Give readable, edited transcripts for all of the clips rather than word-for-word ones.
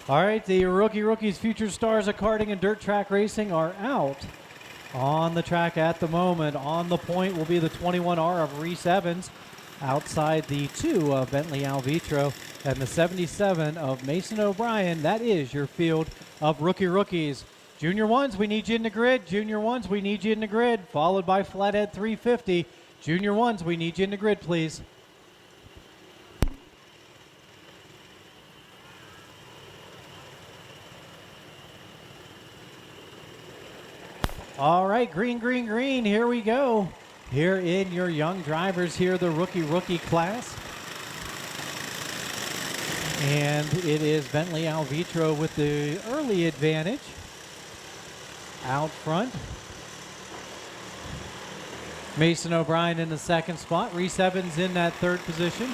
All right, the rookies, future stars of karting and dirt track racing are out on the track at the moment. On the point will be the 21R of Reese Evans, outside the 2 of Bentley Alvitro, and the 77 of Mason O'Brien. That is your field of rookies. Junior ones, we need you in the grid. Junior ones, we need you in the grid, followed by Flathead 350. Junior ones, we need you in the grid, please. All right, green, here we go. Here in your young drivers here, the rookie class. And it is Bentley Alvitro with the early advantage out front. Mason O'Brien in the second spot. Reese Evans in that third position.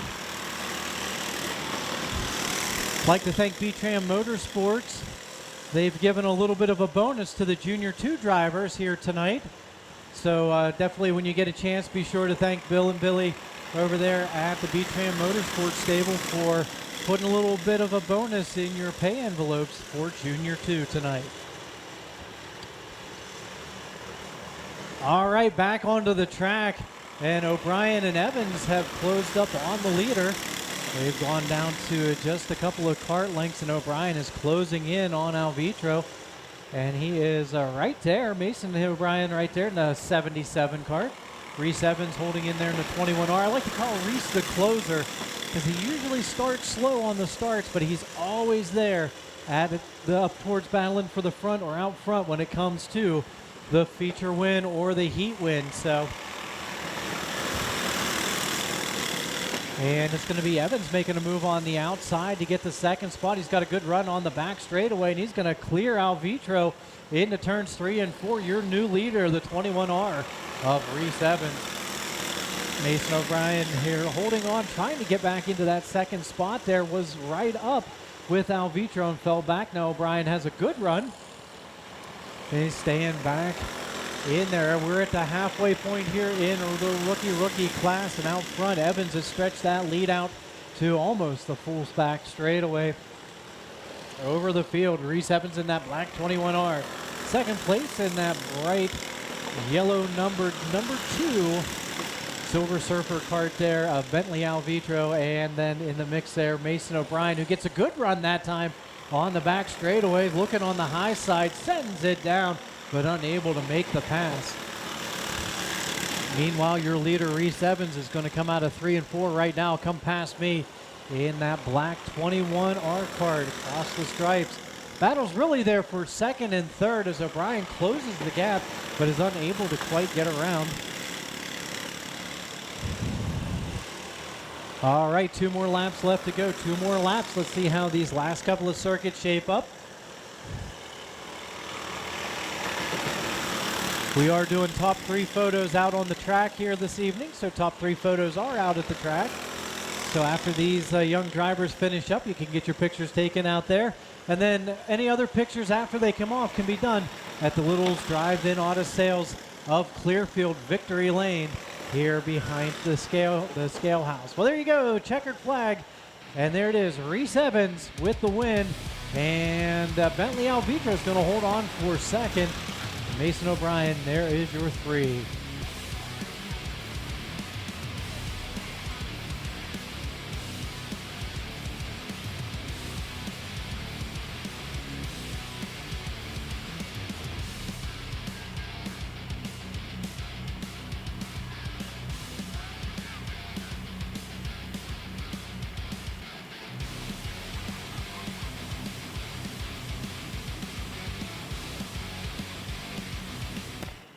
I'd like to thank B-Tram Motorsports. They've given a little bit of a bonus to the Junior 2 drivers here tonight. So definitely when you get a chance, be sure to thank Bill and Billy over there at the B-Tram Motorsports stable for putting a little bit of a bonus in your pay envelopes for Junior 2 tonight. All right, back onto the track, and O'Brien and Evans have closed up on the leader. They've gone down to just a couple of kart lengths, and O'Brien is closing in on Alvitro. And he is right there. Mason O'Brien right there in the 77 kart. Reese Evans holding in there in the 21R. I like to call Reese the closer because he usually starts slow on the starts, but he's always there at up towards battling for the front or out front when it comes to the feature win or the heat win. So, and it's going to be Evans making a move on the outside to get the second spot. He's got a good run on the back straightaway, and he's going to clear Alvitro into turns 3 and 4. Your new leader, the 21R of Reese Evans. Mason O'Brien here holding on, trying to get back into that second spot there, was right up with Alvitro and fell back. Now O'Brien has a good run. He's staying back in there. We're at the halfway point here in the rookie class, and out front, Evans has stretched that lead out to almost the full stack straightaway over the field. Reese Evans in that black 21R. Second place in that bright yellow number 2 Silver Surfer kart there of Bentley Alvitro, and then in the mix there, Mason O'Brien, who gets a good run that time on the back straightaway, looking on the high side, sends it down, but unable to make the pass. Meanwhile, your leader, Reese Evans, is going to come out of 3 and 4 right now, come past me in that black 21R kart across the stripes. Battle's really there for second and third as O'Brien closes the gap, but is unable to quite get around. All right, 2 more laps left to go. 2 more laps. Let's see how these last couple of circuits shape up. We are doing top 3 photos out on the track here this evening, so top 3 photos are out at the track. So after these young drivers finish up, you can get your pictures taken out there. And then any other pictures after they come off can be done at the Littles Drive-In Auto Sales of Clearfield Victory Lane here behind the scale house. Well, there you go, checkered flag. And there it is, Reese Evans with the win. And Bentley Alvitro is going to hold on for second. Mason O'Brien, there is your 3.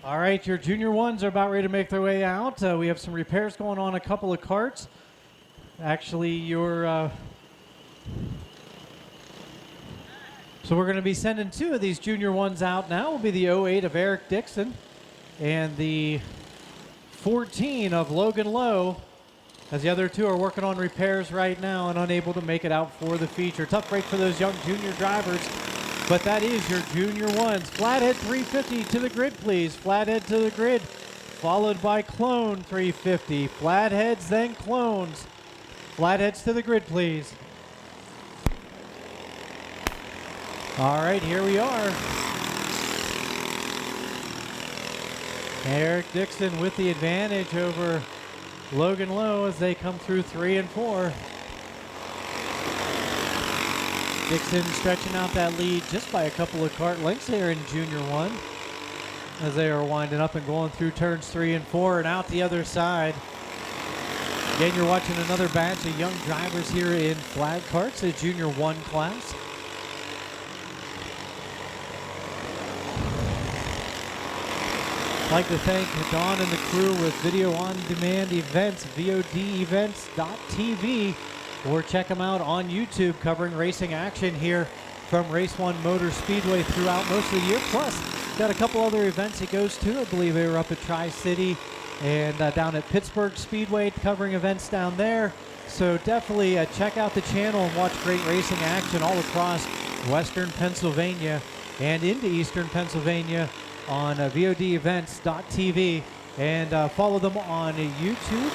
All right, your junior ones are about ready to make their way out. We have some repairs going on a couple of karts. Actually, so we're going to be sending 2 of these junior ones out now. Will be the 08 of Eric Dixon and the 14 of Logan Lowe, as the other 2 are working on repairs right now and unable to make it out for the feature. Tough break for those young junior drivers. But that is your junior ones. Flathead 350 to the grid, please. Flathead to the grid, followed by Clone 350. Flatheads, then Clones. Flatheads to the grid, please. All right, here we are. Eric Dixon with the advantage over Logan Lowe as they come through 3 and 4. Dixon stretching out that lead just by a couple of kart lengths here in Junior 1 as they are winding up and going through turns 3 and 4 and out the other side. Again, you're watching another batch of young drivers here in flag karts, the Junior 1 class. I'd like to thank Don and the crew with Video On Demand Events, VODevents.tv, or check them out on YouTube covering racing action here from Race-1 Motor Speedway throughout most of the year. Plus, got a couple other events he goes to. I believe they were up at Tri-City and down at Pittsburgh Speedway covering events down there. So definitely check out the channel and watch great racing action all across Western Pennsylvania and into Eastern Pennsylvania on VODevents.tv, and follow them on YouTube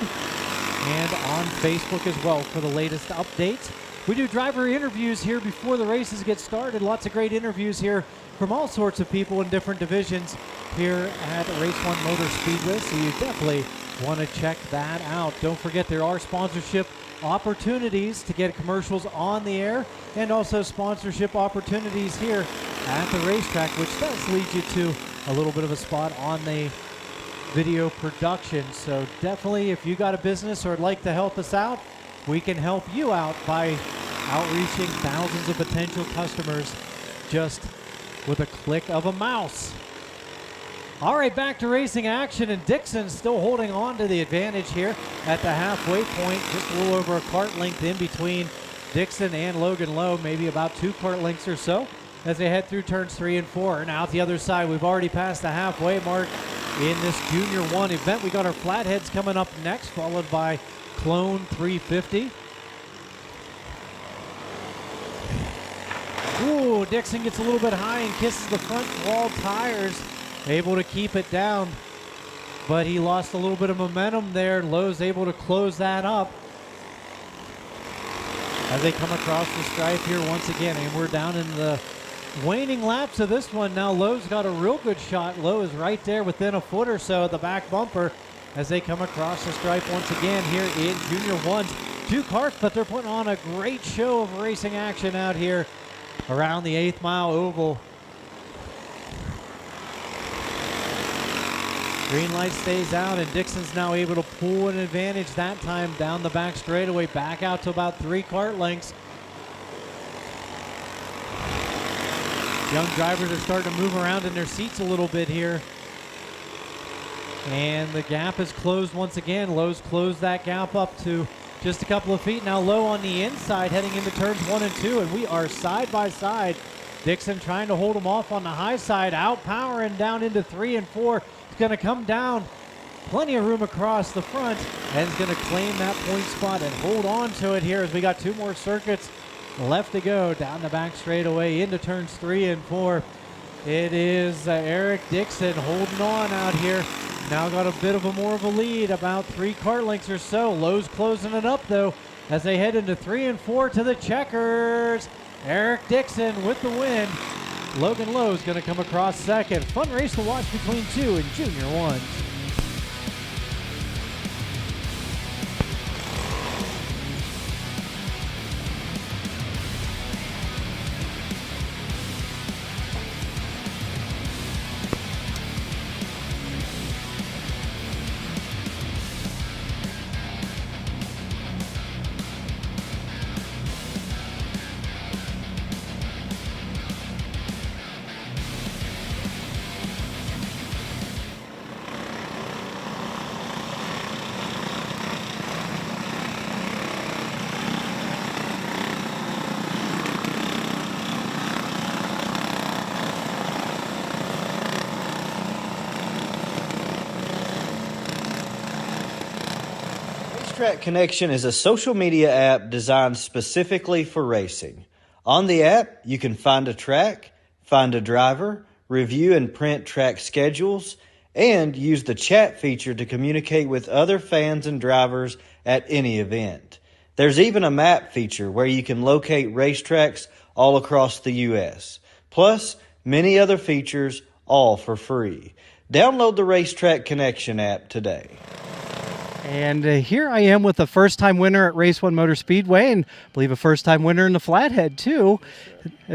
and on Facebook as well for the latest updates. We do driver interviews here before the races get started. Lots of great interviews here from all sorts of people in different divisions here at Race-1 Motor Speedway, so you definitely want to check that out. Don't forget there are sponsorship opportunities to get commercials on the air and also sponsorship opportunities here at the racetrack, which does lead you to a little bit of a spot on the video production. So definitely, if you got a business or would like to help us out, we can help you out by outreaching thousands of potential customers just with a click of a mouse. All right, back to racing action, and Dixon still holding on to the advantage here at the halfway point, just a little over a kart length in between Dixon and Logan Lowe, maybe about 2 kart lengths or so, as they head through turns 3 and 4. And out the other side, we've already passed the halfway mark in this Junior 1 event. We got our Flatheads coming up next, followed by Clone 350. Ooh, Dixon gets a little bit high and kisses the front wall tires, able to keep it down, but he lost a little bit of momentum there. Lowe's able to close that up as they come across the stripe here once again, and we're down in the waning laps of this one. Now Lowe's got a real good shot. Lowe is right there within a foot or so of the back bumper as they come across the stripe once again here in Junior 1's 2 karts, but they're putting on a great show of racing action out here around the 8th Mile Oval. Green light stays out, and Dixon's now able to pull an advantage that time down the back straightaway, back out to about 3 kart lengths. Young drivers are starting to move around in their seats a little bit here. And the gap is closed once again. Lowe's closed that gap up to just a couple of feet. Now Lowe on the inside heading into turns 1 and 2, and we are side by side. Dixon trying to hold him off on the high side, outpowering down into 3 and 4. He's going to come down, plenty of room across the front, and is going to claim that point spot and hold on to it here as we got 2 more circuits left to go down the back straightaway into turns 3 and 4. It is Eric Dixon holding on out here. Now got a bit of a more of a lead, about 3 kart lengths or so. Lowe's closing it up though as they head into 3 and 4 to the checkers. Eric Dixon with the win. Logan Lowe is going to come across second. Fun race to watch between 2 and Junior 1. Racetrack Connection is a social media app designed specifically for racing. On the app, you can find a track, find a driver, review and print track schedules, and use the chat feature to communicate with other fans and drivers at any event. There's even a map feature where you can locate racetracks all across the U.S. plus many other features, all for free. Download the Racetrack Connection app today. And here I am with the first-time winner at Race-1 Motor Speedway, and I believe a first-time winner in the Flathead, too.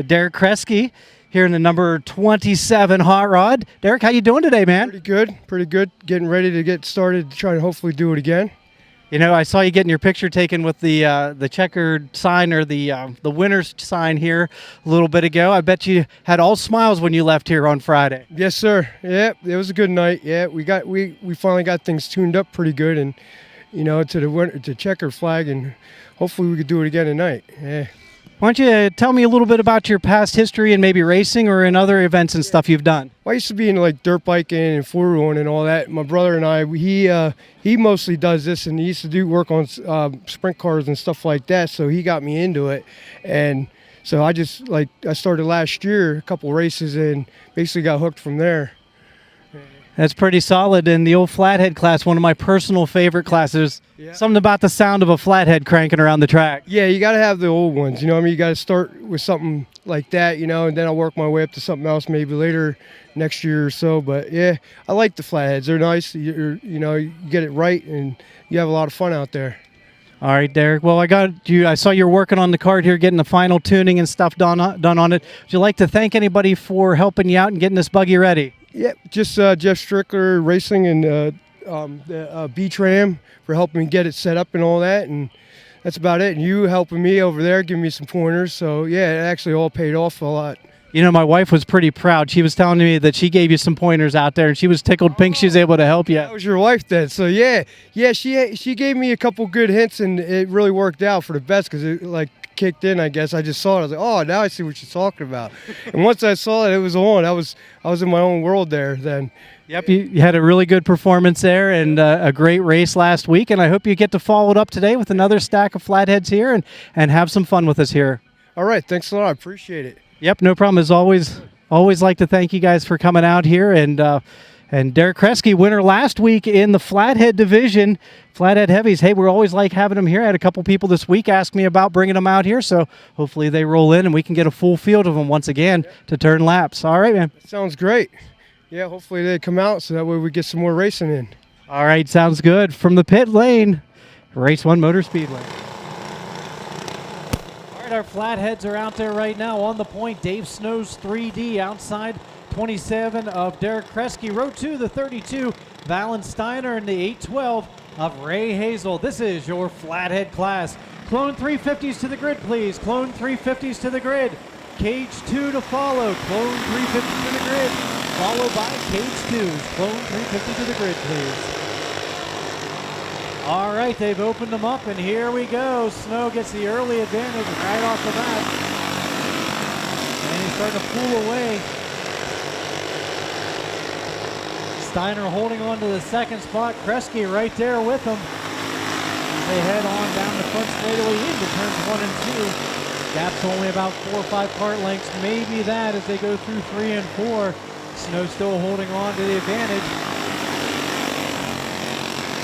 Derek Kresge here in the number 27 Hot Rod. Derek, how you doing today, man? Pretty good. Getting ready to get started to try to hopefully do it again. You know, I saw you getting your picture taken with the checkered sign, or the winner's sign here a little bit ago. I bet you had all smiles when you left here on Friday. Yes, sir. Yeah, it was a good night. Yeah, we finally got things tuned up pretty good, and to checker flag, and hopefully we could do it again tonight. Yeah. Why don't you tell me a little bit about your past history and maybe racing or in other events and stuff you've done? Well, I used to be in like dirt biking and four-wheeling and all that. My brother and I, he mostly does this, and he used to do work on sprint cars and stuff like that, so he got me into it. And so I started last year, a couple races, and basically got hooked from there. That's pretty solid. In the old Flathead class, one of my personal favorite classes. Yeah. Something about the sound of a Flathead cranking around the track. Yeah, you got to have the old ones. You know what I mean? You got to start with something like that, and then I'll work my way up to something else maybe later next year or so. But yeah, I like the Flatheads. They're nice. You get it right, and you have a lot of fun out there. All right, Derek. Well, I saw you're working on the card here, getting the final tuning and stuff done on it. Would you like to thank anybody for helping you out and getting this buggy ready? Yeah, just Jeff Strickler Racing and the B-Tram for helping me get it set up and all that, and that's about it. And you helping me over there, giving me some pointers. So yeah, it actually all paid off a lot. You know, my wife was pretty proud. She was telling me that she gave you some pointers out there, and she was tickled pink she was able to help you. That was your wife then. So yeah, she gave me a couple good hints, and it really worked out for the best because it kicked in, I guess. I just saw it. I was like, oh, now I see what you're talking about. And once I saw it, it was on. I was in my own world there then. Yep, you had a really good performance there and a great race last week, and I hope you get to follow it up today with another stack of Flatheads here and have some fun with us here. All right, thanks a lot. I appreciate it. Yep, no problem. As always like to thank you guys for coming out here, and Derek Kresge, winner last week in the Flathead division, Flathead Heavies. Hey, we're always like having them here. I had a couple people this week ask me about bringing them out here, so hopefully they roll in and we can get a full field of them once again to turn laps. All right, man. Sounds great. Yeah, hopefully they come out so that way we get some more racing in. All right, sounds good. From the pit lane, Race-1 Motor Speedway. All right, our Flatheads are out there right now on the point. Dave Snow's 3D outside 27 of Derek Kresge. Row 2, the 32, Valen Steiner, and the 812 of Ray Hazel. This is your Flathead class. Clone 350s to the grid, please. Clone 350s to the grid. Cage 2 to follow. Clone 350 to the grid. Followed by Cage 2s. Clone 350 to the grid, please. All right, they've opened them up, and here we go. Snow gets the early advantage right off the bat. And he's starting to pull away. Steiner holding on to the second spot. Kresge right there with him. They head on down the front straightaway into turns 1 and 2. Gap's only about 4 or 5 part lengths, maybe that as they go through 3 and 4. Snow still holding on to the advantage.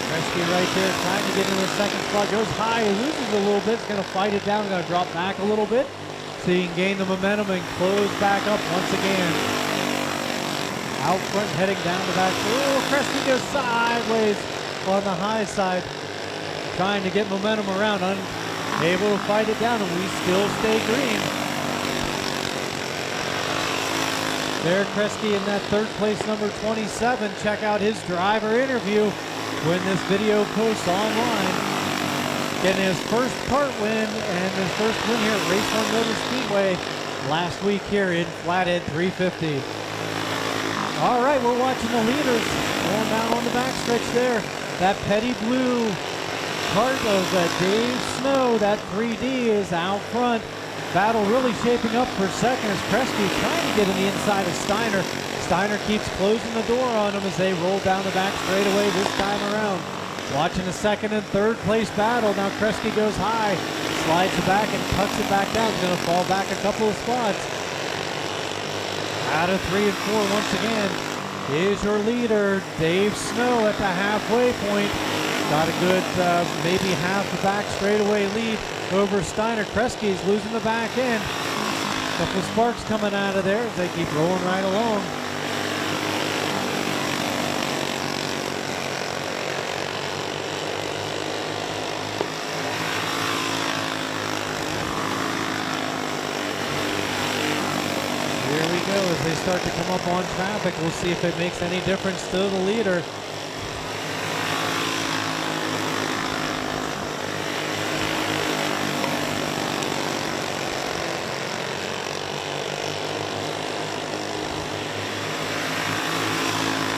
Kresge right there trying to get into the second spot. Goes high, loses a little bit. He's going to fight it down. Going to drop back a little bit so he can gain the momentum and close back up once again. Out front, heading down the back. Oh, Kresge goes sideways on the high side. Trying to get momentum around. Unable to fight it down, and we still stay green. Derek Kresge in that third place, number 27. Check out his driver interview when this video posts online. Getting his first kart win and his first win here at Race-1 Motor Speedway last week here in Flathead 350. All right, we're watching the leaders going down on the backstretch there. That petty blue kart of Dave Snow, that 3D is out front. Battle really shaping up for second as Kresge trying to get in the inside of Steiner. Steiner keeps closing the door on him as they roll down the back straightaway this time around. Watching the second and third place battle. Now Kresge goes high, slides it back and cuts it back down. He's going to fall back a couple of spots. Out of 3 and 4 once again is your leader, Dave Snow at the halfway point. Got a good maybe half the back straightaway lead over Steiner. Kresge's losing the back end. Couple sparks coming out of there as they keep rolling right along. Here we go as they start to come up on traffic. We'll see if it makes any difference to the leader.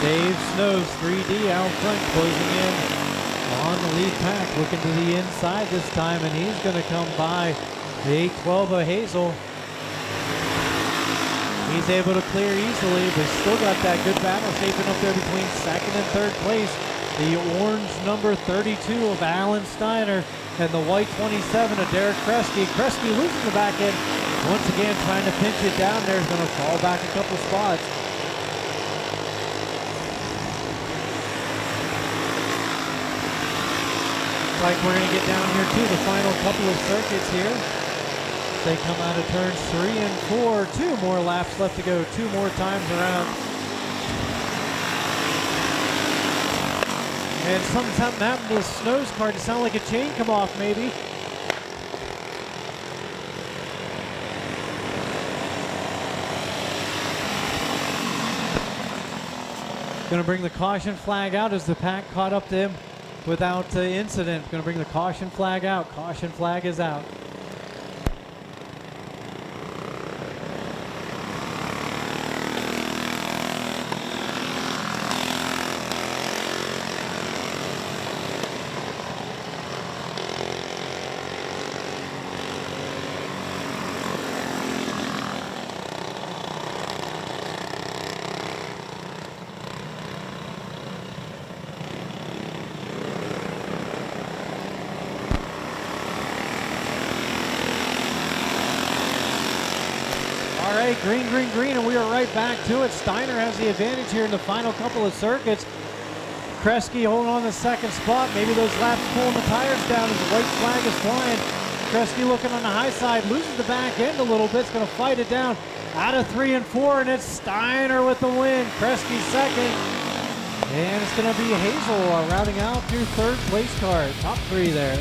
Dave Snows, 3D out front, closing in on the lead pack, looking to the inside this time, and he's going to come by the 812 of Hazel. He's able to clear easily, but still got that good battle shaping up there between second and third place. The orange number 32 of Alan Steiner and the white 27 of Derek Kresge. Kresge losing the back end. Once again, trying to pinch it down there. Is going to fall back a couple spots. Like we're going to get down here to the final couple of circuits here. They come out of turns 3 and 4. 2 more laps left to go. 2 more times around. And something happened to the Snow's car. It sounded like a chain come off maybe. Going to bring the caution flag out as the pack caught up to him without incident. Going to bring the caution flag out. Caution flag is out. All right, green, green, green, and we are right back to it. Steiner has the advantage here in the final couple of circuits. Kresge holding on the second spot. Maybe those laps pulling the tires down as the white flag is flying. Kresge looking on the high side, loses the back end a little bit. It's going to fight it down out of 3 and 4, and it's Steiner with the win. Kresge second, and it's going to be Hazel rounding out through third place car. Top 3 there.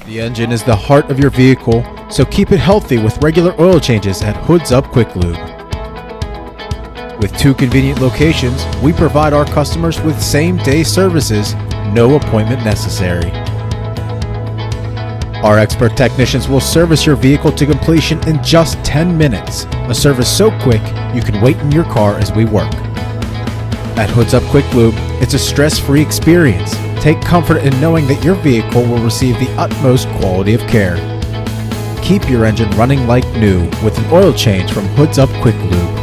The engine is the heart of your vehicle, so keep it healthy with regular oil changes at Hoods Up Quick Lube. With 2 convenient locations, we provide our customers with same-day services, no appointment necessary. Our expert technicians will service your vehicle to completion in just 10 minutes, a service so quick you can wait in your car as we work. At Hoods Up Quick Lube, it's a stress-free experience. Take comfort in knowing that your vehicle will receive the utmost quality of care. Keep your engine running like new with an oil change from Hoods Up Quick Lube.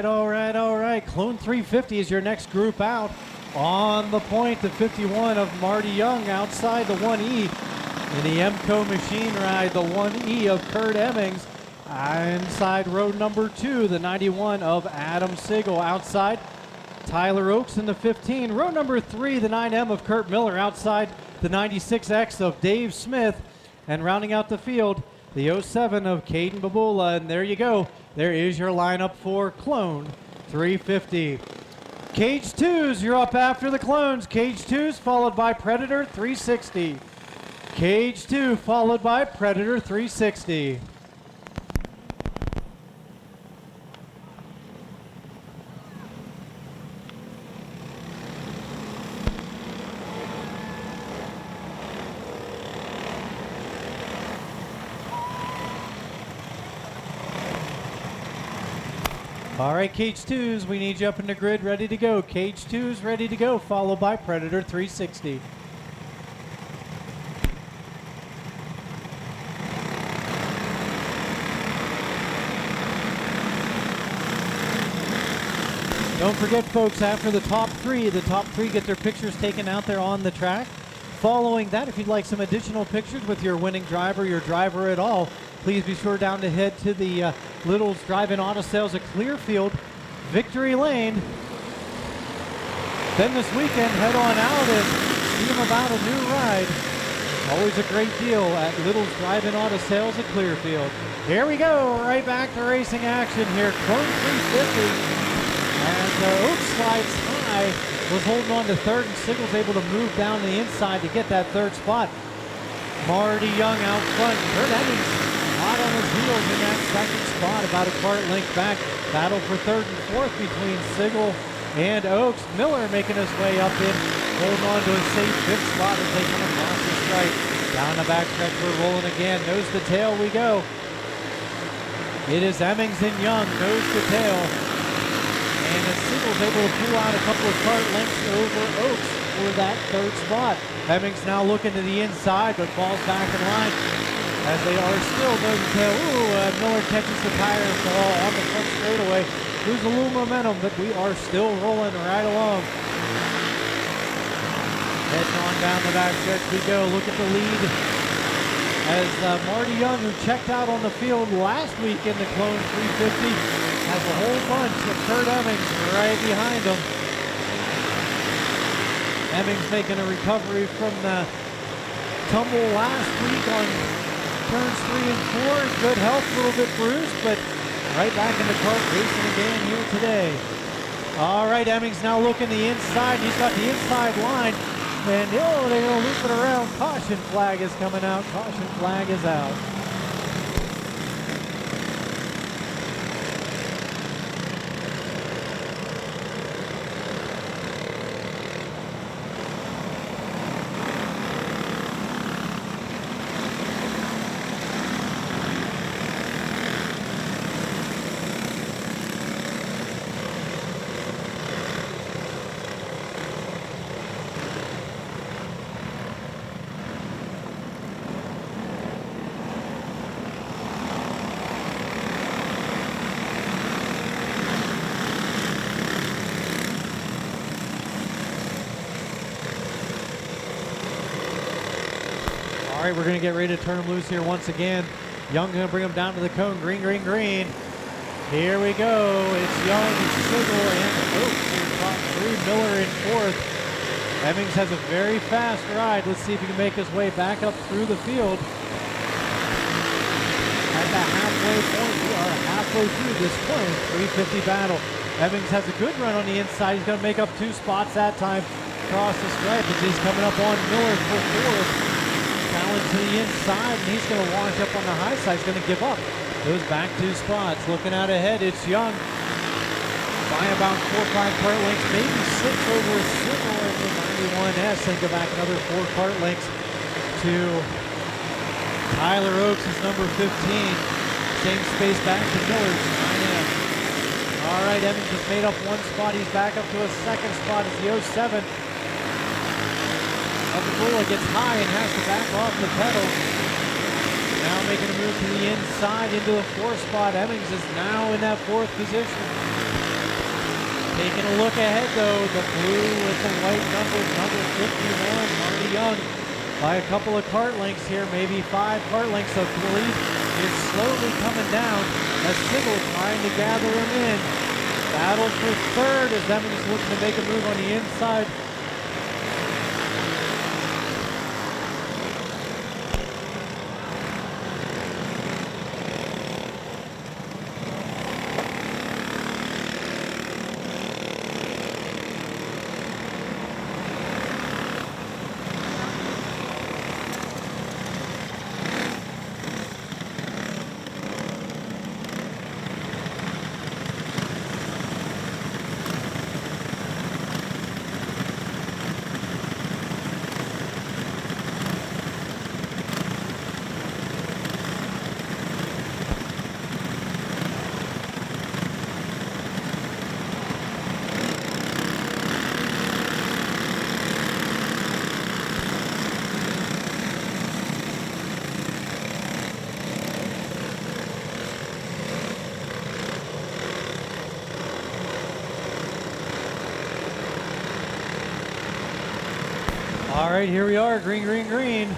All right. Clone 350 is your next group out. On the point, the 51 of Marty Young outside the 1E. In the Emco machine ride, the 1E of Kurt Emmings. Inside row number 2, the 91 of Adam Sigel. Outside, Tyler Oakes in the 15. Row number 3, the 9M of Kurt Miller. Outside, the 96X of Dave Smith. And rounding out the field, the 07 of Caden Babula. And there you go. There is your lineup for Clone 350. Cage 2s, you're up after the Clones. Cage 2s followed by Predator 360. Cage 2 followed by Predator 360. All right, Cage 2s, we need you up in the grid, ready to go. Cage 2s ready to go, followed by Predator 360. Don't forget, folks, after the top three get their pictures taken out there on the track. Following that, if you'd like some additional pictures with your winning driver, your driver at all, please be sure down to head to the Little's Drive-In Auto Sales at Clearfield, Victory Lane. Then this weekend, head on out and see them about a new ride. Always a great deal at Little's Drive-In Auto Sales at Clearfield. Here we go, right back to racing action here. Clone 350. And Oak slides high, was holding on to third, and Sigel's able to move down the inside to get that third spot. Marty Young out front. Kurt Emmings hot on his heels in that second spot, about a cart length back. Battle for third and fourth between Sigel and Oaks. Miller making his way up in, holding on to a safe fifth spot as they come across the stripe. Down the backstretch, we're rolling again. Nose to tail we go. It is Emmings and Young, nose to tail. And Siegel's able to pull out a couple of cart lengths over Oaks for that third spot. Emmings now looking to the inside, but falls back in line as they are still nose to tail. Miller catches the tire fall on the front straightaway. Lose a little momentum, but we are still rolling right along. Heading on down the backstretch we go. Look at the lead as Marty Young, who checked out on the field last week in the Clone 350, has a whole bunch of Kurt Emmings right behind him. Emmings making a recovery from the tumble last week on turns 3 and 4. In good health, a little bit bruised, but right back in the cart racing again here today. All right, Emmings now looking the inside. He's got the inside line. And they're going to loop it around. Caution flag is coming out. Caution flag is out. All right, we're going to get ready to turn him loose here once again. Young going to bring him down to the cone. Green, green, green. Here we go. It's Young, Sigel, and Oaks in top 3. Miller in fourth. Emmings has a very fast ride. Let's see if he can make his way back up through the field. At the halfway point, we are halfway through this Clone 350 battle. Emmings has a good run on the inside. He's going to make up 2 spots that time across the stripe as he's coming up on Miller for fourth. Challenge to the inside, and he's going to wash up on the high side. He's going to give up. Goes back 2 spots. Looking out ahead, it's Young. By about 4 or 5 cart lengths, maybe 6 over Sigel in the 91S. Then go back another 4 cart lengths to Tyler Oaks is number 15. Same space back to Miller's 9M. All right, Emmings just made up 1 spot. He's back up to a 2nd spot as the 07. Babula gets high and has to back off the pedal. Now making a move to the inside into the 4th spot. Emmings is now in that 4th position. Taking a look ahead though, the blue with the white numbers, number 51, Marty Young. By a couple of cart lengths here, maybe 5 cart lengths. So the lead is slowly coming down as Sigel trying to gather him in. Battle for third as Emmings looking to make a move on the inside. All right, here we are, green, green, green.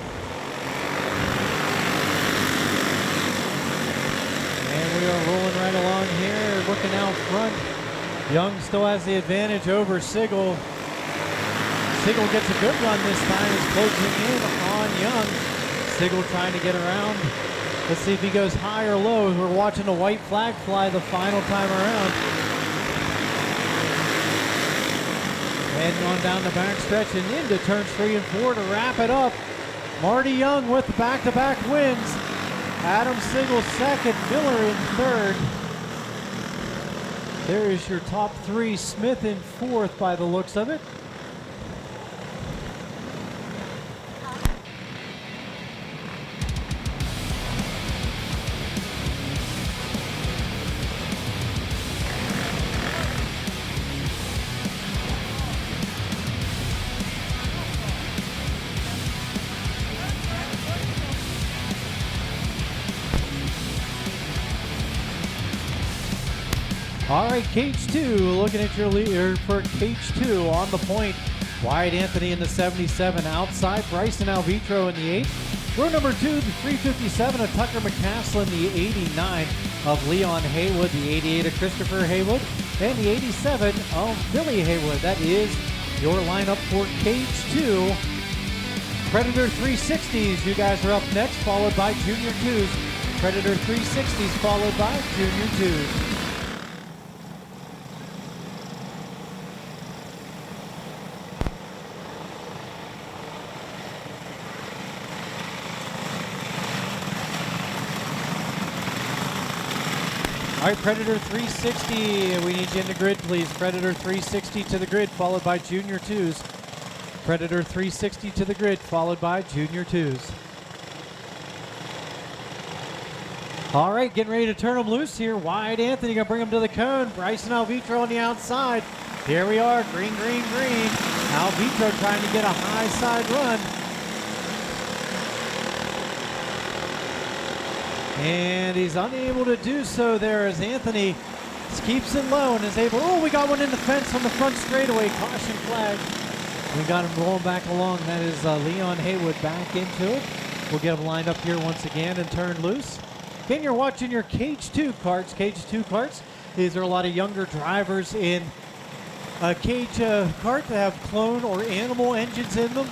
And we are rolling right along here, looking out front. Young still has the advantage over Sigel. Sigel gets a good run this time. It's closing in on Young. Sigel trying to get around. Let's see if he goes high or low. We're watching a white flag fly the final time around. Heading on down the back stretch and into turns 3 and 4 to wrap it up. Marty Young with back-to-back wins. Adam Sigel second, Miller in third. There is your top 3. Smith in 4th by the looks of it. All right, cage 2, looking at your leader for cage 2 on the point. Wyatt Anthony in the 77, outside Bryson Alvitro in the 8. Row number 2, the 357 of Tucker McCaslin, the 89 of Leon Haywood, the 88 of Christopher Haywood, and the 87 of Billy Haywood. That is your lineup for cage 2. Predator 360s, you guys are up next, followed by Junior 2s. Predator 360s followed by Junior 2s. All right, Predator 360, we need you in the grid, please. Predator 360 to the grid, followed by Junior 2s. Predator 360 to the grid, followed by Junior 2s. All right, getting ready to turn them loose here. Wyatt Anthony gonna bring them to the cone. Bryson Alvitro on the outside. Here we are, green, green, green. Alvitro trying to get a high side run. And he's unable to do so there as Anthony keeps it low and is able, oh, we got one in the fence on the front straightaway, caution flag. We got him rolling back along. That is Leon Haywood back into it. We'll get him lined up here once again and turn loose. Again, you're watching your cage 2 carts. Cage 2 carts, these are a lot of younger drivers in a cage cart that have clone or animal engines in them.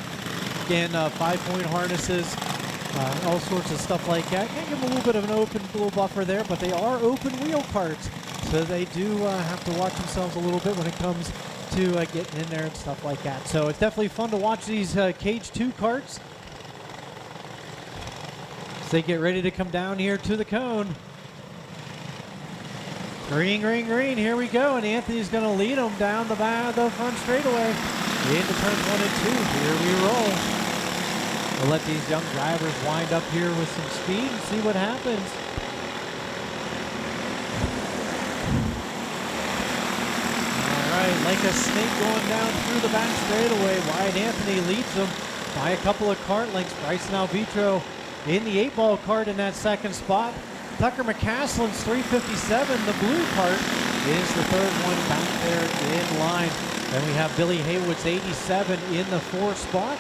Again, 5-point harnesses. All sorts of stuff like that. Can give them a little bit of an open little buffer there, but they are open wheel carts, so they do have to watch themselves a little bit when it comes to getting in there and stuff like that. So it's definitely fun to watch these cage 2 carts as they get ready to come down here to the cone. Green, green, green. Here we go, and Anthony's going to lead them down the front straightaway into turns 1 and 2. Here we roll. We'll let these young drivers wind up here with some speed and see what happens. All right, like a snake going down through the back straightaway. Wyatt Anthony leads them by a couple of cart lengths. Bryson Alvitro in the 8-ball cart in that second spot. Tucker McCaslin's 357, the blue cart, is the third one back there in line. Then we have Billy Haywood's 87 in the 4th spot,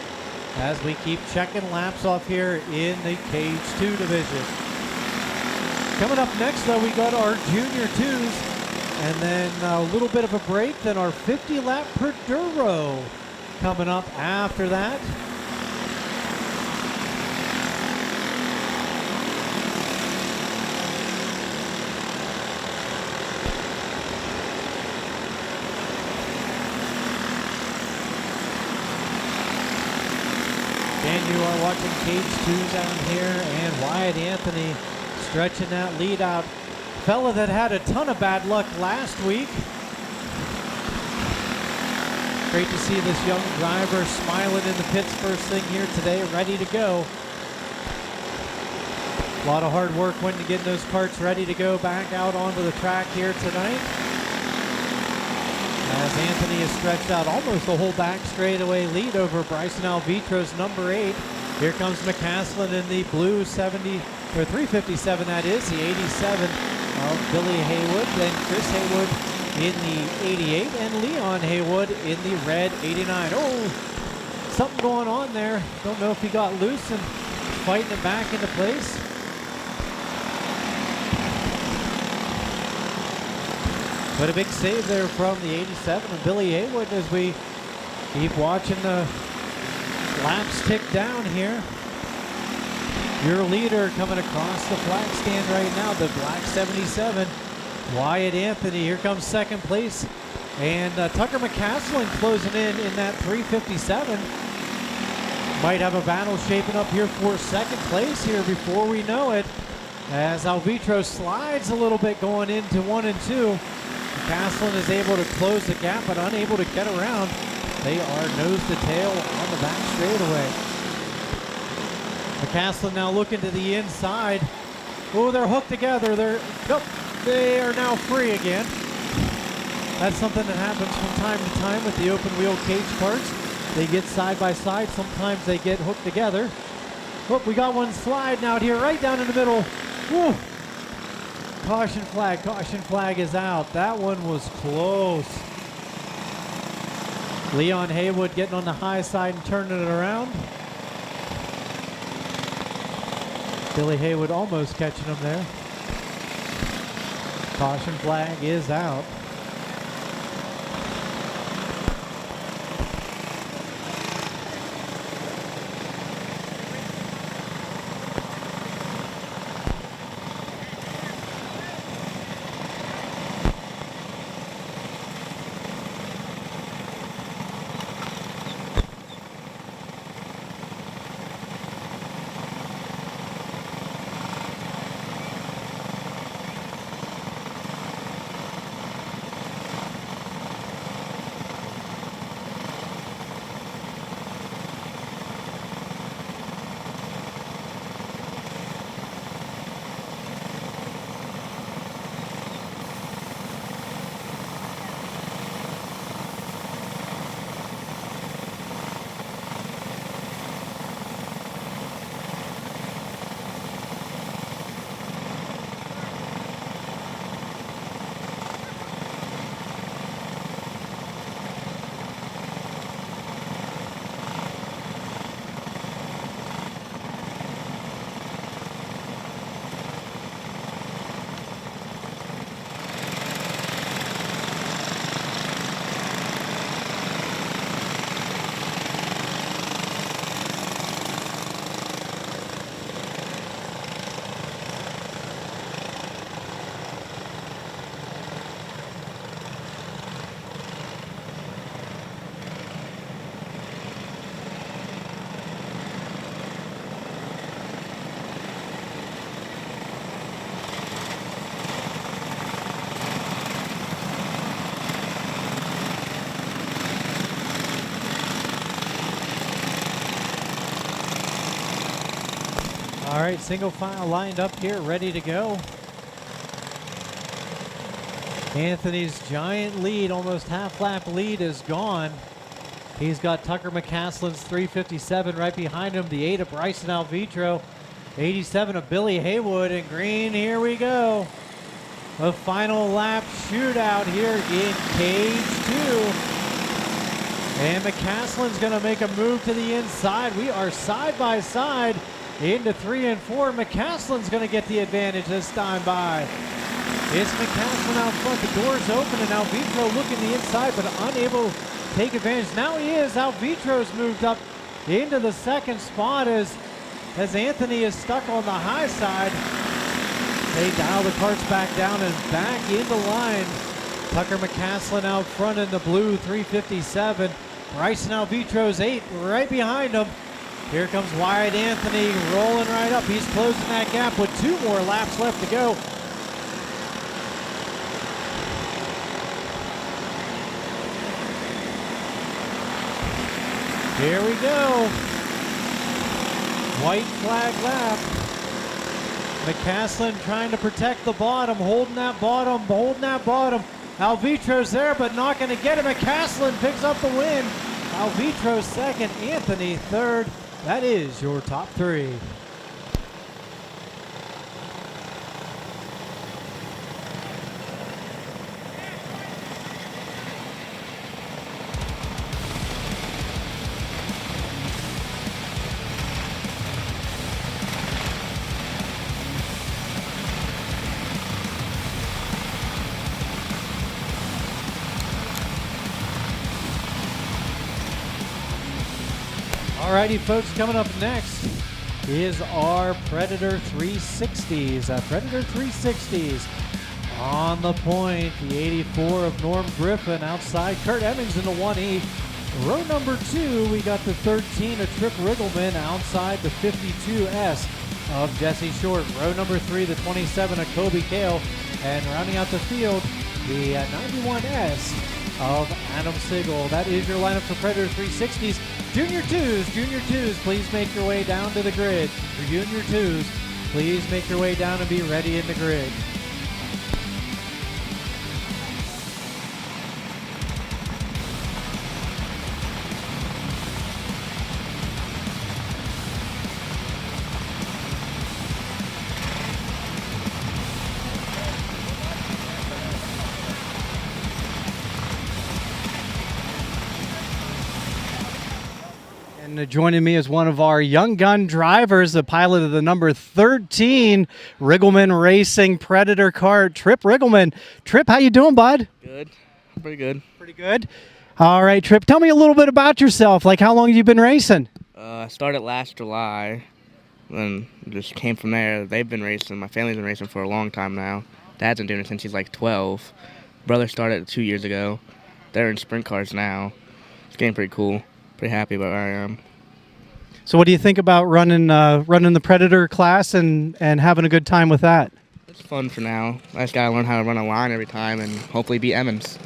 as we keep checking laps off here in the cage 2 division. Coming up next, though, we got our Junior 2s, and then a little bit of a break, then our 50-lap Produro coming up after that. And you are watching cage 2 down here, and Wyatt Anthony stretching that lead out. Fella that had a ton of bad luck last week. Great to see this young driver smiling in the pits first thing here today, ready to go. A lot of hard work went into getting those carts ready to go back out onto the track here tonight. As Anthony has stretched out almost the whole back straightaway lead over Bryson Alvitro's number 8. Here comes McCaslin in the blue 70, or 357 that is, the 87 of Billy Haywood. Then Chris Haywood in the 88 and Leon Haywood in the red 89. Oh, something going on there. Don't know if he got loose and fighting it back into place. But a big save there from the 87 of Billy Haywood as we keep watching the laps tick down here. Your leader coming across the flag stand right now, the black 77, Wyatt Anthony. Here comes second place. And Tucker McCaslin closing in that 357. Might have a battle shaping up here for second place here before we know it. As Alvitro slides a little bit going into 1 and 2. McCaslin is able to close the gap but unable to get around. They are nose to tail on the back straightaway. McCaslin now looking to the inside. Oh, they're hooked together. They are now free again. That's something that happens from time to time with the open wheel cage parts. They get side by side. Sometimes they get hooked together. Oh, we got one sliding out here right down in the middle. Woo. Caution flag is out. That one was close. Leon Haywood getting on the high side and turning it around. Billy Haywood almost catching him there. Caution flag is out. All right, single file lined up here, ready to go. Anthony's giant lead, almost half lap lead, is gone. He's got Tucker McCaslin's 357 right behind him, the 8 of Bryson Alvitro, 87 of Billy Haywood, and green, here we go. The final lap shootout here in cage 2. And McCaslin's gonna make a move to the inside. We are side by side into 3 and 4. McCaslin's gonna get the advantage this time by. It's McCaslin out front, the door's open, and Alvitro looking the inside, but unable to take advantage. Now he is. Alvitro's moved up into the second spot as Anthony is stuck on the high side. They dial the carts back down and back into line. Tucker McCaslin out front in the blue 357. Bryson Alvitro's 8 right behind him. Here comes Wyatt Anthony rolling right up. He's closing that gap with 2 more laps left to go. Here we go. White flag lap. McCaslin trying to protect the bottom, holding that bottom. Alvitro's there, but not going to get it. McCaslin picks up the win. Alvitro second, Anthony third. That is your top 3. Alrighty, folks, coming up next is our Predator 360s. Predator 360s on the point. The 84 of Norm Griffin outside. Kurt Emmings in the 1E. Row number 2, we got the 13 of Trip Riggleman outside the 52S of Jesse Short. Row number 3, the 27 of Kobe Kale. And rounding out the field, the 91S of Adam Sigel. That is your lineup for Predator 360s. Junior 2s, please make your way down to the grid. For Junior 2s, please make your way down and be ready in the grid. And joining me is one of our young gun drivers, the pilot of the number 13 Riggleman Racing Predator car, Trip Riggleman. Trip, how you doing, bud? Good. Pretty good. Pretty good. All right, Trip, tell me a little bit about yourself. Like, how long have you been racing? I started last July, and just came from there. They've been racing. My family's been racing for a long time now. Dad's been doing it since he's like 12. Brother started 2 years ago. They're in sprint cars now. It's getting pretty cool. Pretty happy about where I am. So what do you think about running the Predator class and having a good time with that? It's fun for now. I just gotta learn how to run a line every time and hopefully beat Emmons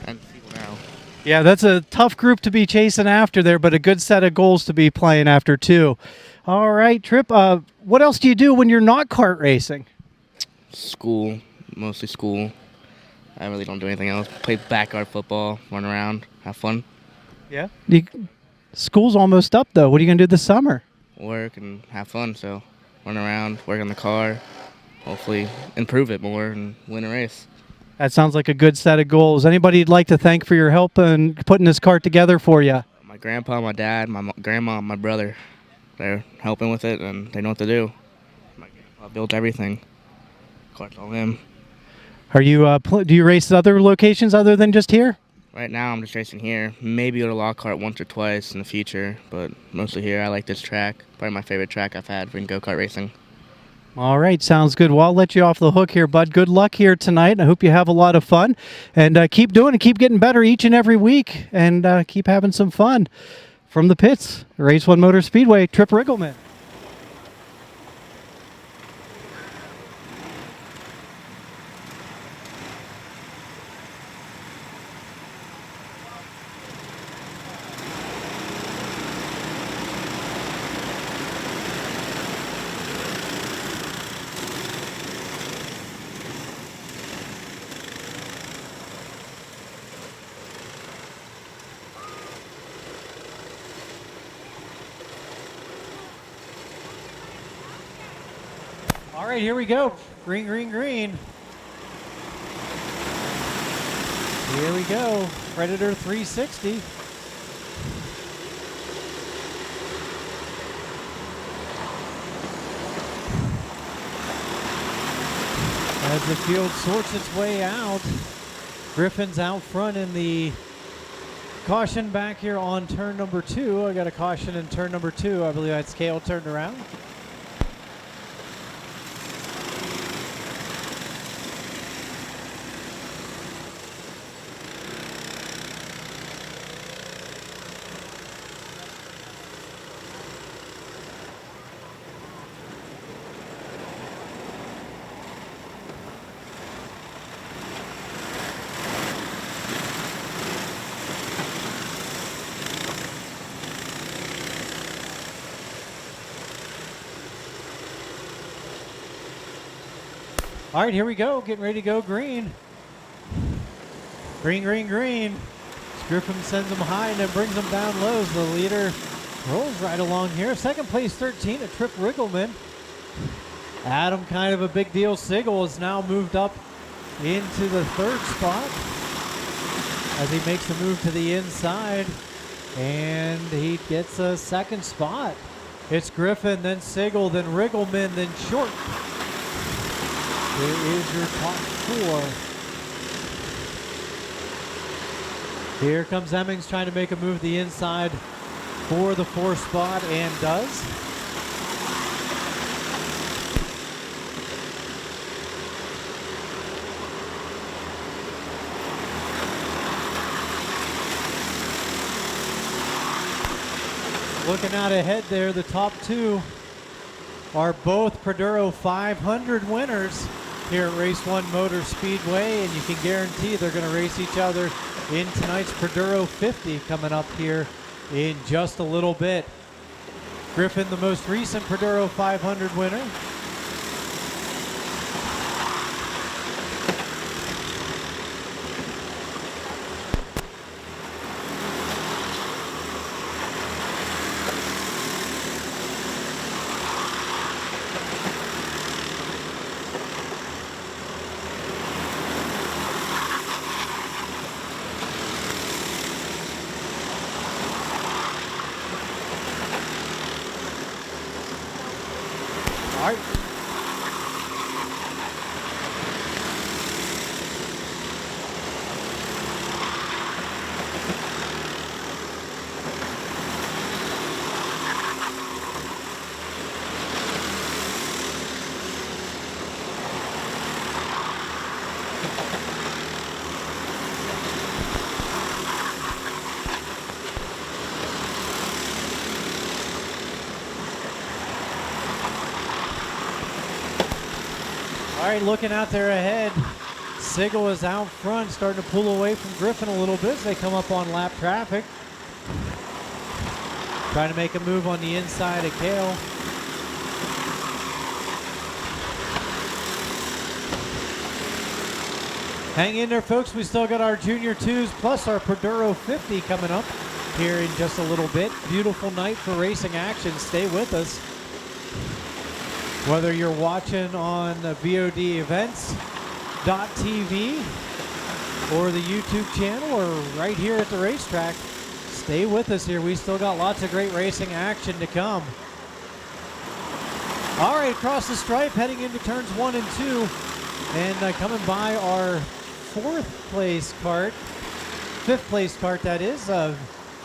and people now. Yeah, that's a tough group to be chasing after there, but a good set of goals to be playing after too. All right, Trip, what else do you do when you're not kart racing? School, mostly school. I really don't do anything else. Play backyard football, run around, have fun. Yeah. School's almost up, though. What are you going to do this summer? Work and have fun, so run around, work on the car, hopefully improve it more and win a race. That sounds like a good set of goals. Anybody you'd like to thank for your help in putting this cart together for you? My grandpa, my dad, my grandma, my brother, they're helping with it, and they know what to do. My grandpa built everything. Cart's all him. Are you? Do you race at other locations other than just here? Right now, I'm just racing here. Maybe go to Lockhart once or twice in the future, but mostly here. I like this track. Probably my favorite track I've had in go-kart racing. All right, sounds good. Well, I'll let you off the hook here, bud. Good luck here tonight. I hope you have a lot of fun. And keep doing it. Keep getting better each and every week. And keep having some fun. From the pits, Race-1 Motor Speedway, Trip Riggleman. All right, here we go. Green, green, green. Here we go. Predator 360. As the field sorts its way out, Griffin's out front in the caution back here on turn number 2. I got a caution in turn number 2. I believe that's Kale turned around. All right, here we go. Getting ready to go green. Green, green, green. Griffin sends them high and then brings them down low as the leader rolls right along here. Second place, 13 at Trip Riggleman. Adam, kind of a big deal. Sigel has now moved up into the third spot as he makes the move to the inside. And he gets a second spot. It's Griffin, then Sigel, then Riggleman, then Short. Here is your top 4. Here comes Emmings trying to make a move to the inside for the 4th spot and does. Looking out ahead there, the top two are both Produro 500 winners here at Race-1 Motor Speedway, and you can guarantee they're going to race each other in tonight's Produro 50 coming up here in just a little bit. Griffin, the most recent Produro 500 winner. All right. All right, looking out there ahead, Sigel is out front, starting to pull away from Griffin a little bit as they come up on lap traffic. Trying to make a move on the inside of Kale. Hang in there, folks. We still got our Junior 2s plus our Produro 50 coming up here in just a little bit. Beautiful night for racing action. Stay with us. Whether you're watching on VOD Events.tv or the YouTube channel or right here at the racetrack, stay with us here. We still got lots of great racing action to come. All right, across the stripe, heading into turns 1 and 2, and coming by our 5th place cart, that is,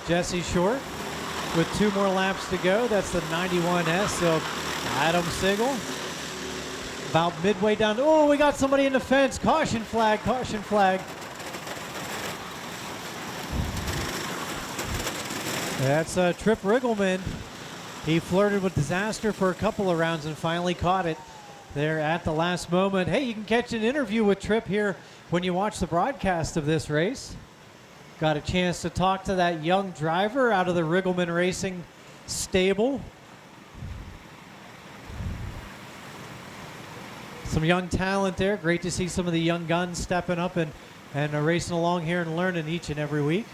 Jesse Short, with 2 more laps to go. That's the 91S of Adam Sigel. About midway down. Oh, we got somebody in the fence. Caution flag, caution flag. That's Trip Riggleman. He flirted with disaster for a couple of rounds and finally caught it there at the last moment. Hey, you can catch an interview with Trip here when you watch the broadcast of this race. Got a chance to talk to that young driver out of the Riggleman Racing stable. Some young talent there. Great to see some of the young guns stepping up and racing along here and learning each and every week.